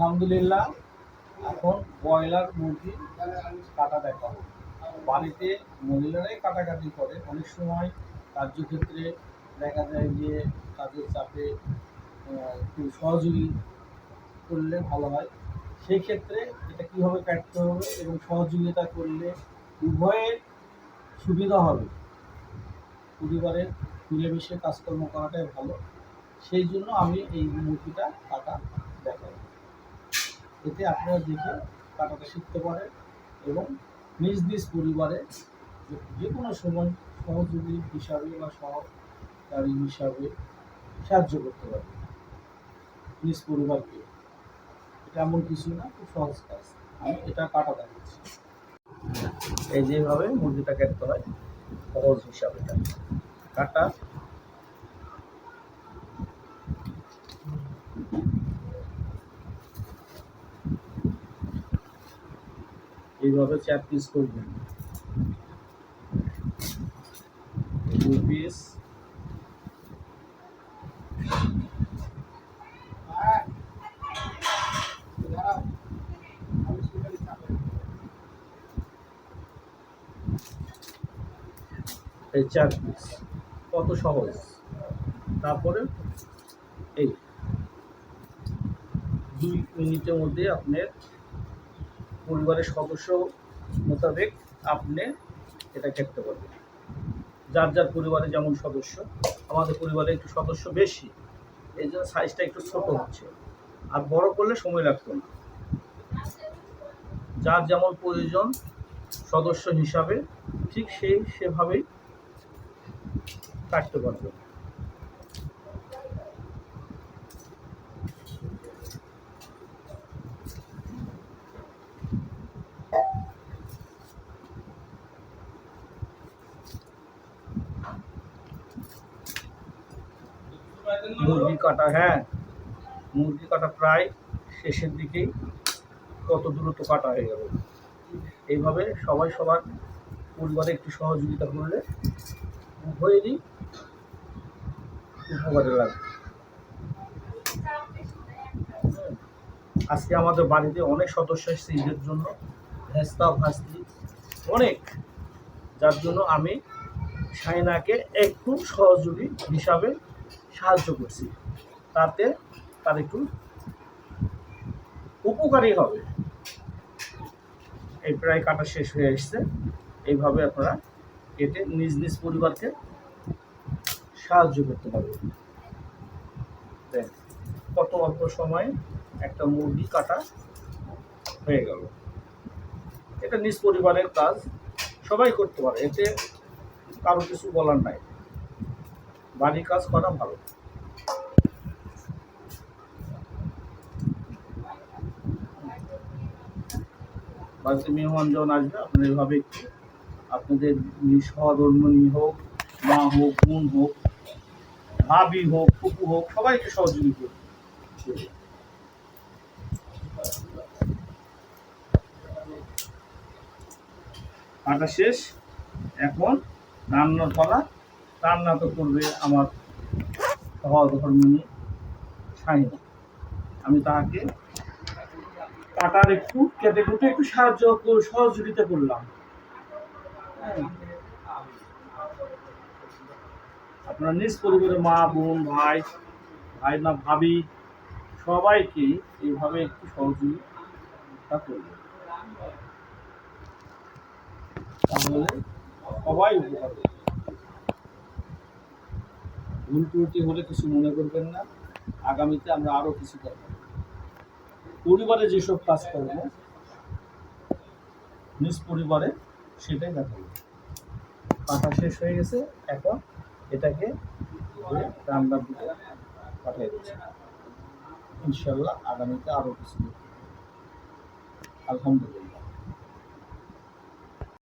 আলহামদুলিল্লাহ। এখন ব্রয়লার মুরগি কাটা দেখাবো। বাড়িতে মহিলারাই কাটাকাটি করে। অনেক সময় কার্যক্ষেত্রে দেখা যায় যে কাজের চাপে একটু সহযোগী করলে ভালো হয়। সেই ক্ষেত্রে এটা কীভাবে কাটতে হবে এবং সহযোগিতা করলে উভয়ের সুবিধা হবে, পরিবারের মিলেমিশে কাজকর্ম করাটাই ভালো। সেই জন্য আমি এই মুরগিটা কাটা দেখাবো। এতে আপনারা দেখে কাটাটা শিখতে পারেন এবং নিজ নিজ পরিবারে যে কোনো সময় সহযোগী হিসাবে বা সহকারী হিসাবে সাহায্য করতে পারবে নিজ পরিবারকে। এটা এমন কিছু না, খুব সহজ কাজ। আমি এটা কাটা দেখাচ্ছি। এই যেভাবে মুরগিটা কাটতে হয় সহজ হিসাবে কাটা। এইভাবে 4 পিস করবেন, 2 পিস, এই 4 পিস। কত সহজ। তারপরে এই 2 মিনিটের মধ্যে আপনার পরিবারের সদস্য মোতাবেক আপনি এটা কাটতে পারবেন। যার যার পরিবারে যেমন সদস্য, আমাদের পরিবারে একটু সদস্য বেশি, এই জন্য সাইজটা একটু ছোট হচ্ছে। আর বড় করলে সময় লাগতো না। যার যেমন প্রয়োজন সদস্য হিসাবে ঠিক সেভাবেই কাটতে পারবেন। মুরগি কাটা, মুরগি কাটা প্রায় শেষের দিকেই। কত দ্রুত কাটা হয়ে গেল। এইভাবে সবাই সবার পরিবারে একটু সহযোগিতা করলে উভয়েরই উপকারে লাগবে। আজকে আমাদের বাড়িতে অনেক সদস্য এসেছে ঈদের জন্য, ভেস্তা ভাস্তি অনেক, যার জন্য আমি শাহিনাকে একটু সহযোগী হিসাবে সাহায্য করছি, তাতে তার একটু উপকারী হবে। এই প্রায় কাটা শেষ হয়ে এসছে। এইভাবে আপনারা কেটে নিজ নিজ পরিবারকে সাহায্য করতে পারবেন। কত অল্প সময়ে একটা মুরগি কাটা হয়ে গেল। এটা নিজ পরিবারের কাজ, সবাই করতে পারে, এতে কারো কিছু বলার নাই। বাড়ির কাজ করা ভালো। বাড়িতে মেহমান যখন আসবে আপনারা এভাবে একটু আপনাদের সহধর্মিণী হোক, মা হোক, বোন হোক, ভাবি হোক, ফুপু হোক, সবাইকে সহযোগী করবে। কাটা শেষ, এখন রান্নার পালা। রান্না তো করবে আমার সহধর্মিণী শাহিনা। আমি তাকে কাটার একটু কেটে কুটে একটু সহযোগিতা করলাম। আপনার নিজ পরিবারের মা, বোন, ভাই না ভাবি, সবাইকে এইভাবে একটু সহযোগিতা করবে, তাহলে সবাই উপকার হবে। ভুল ত্রুটি হলে কিছু মনে করবেন না। আগামীতে আমরা আরো কিছু করব। পরিবারে যেসব কাজ করব নিজ পরিবারে সেটাই দেখাবো। কাটা শেষ হয়ে গেছে, এখন এটাকে রান্নার দিকে পাঠিয়ে দিচ্ছি। ইনশাল্লাহ আগামীতে আরো কিছু। আলহামদুলিল্লাহ।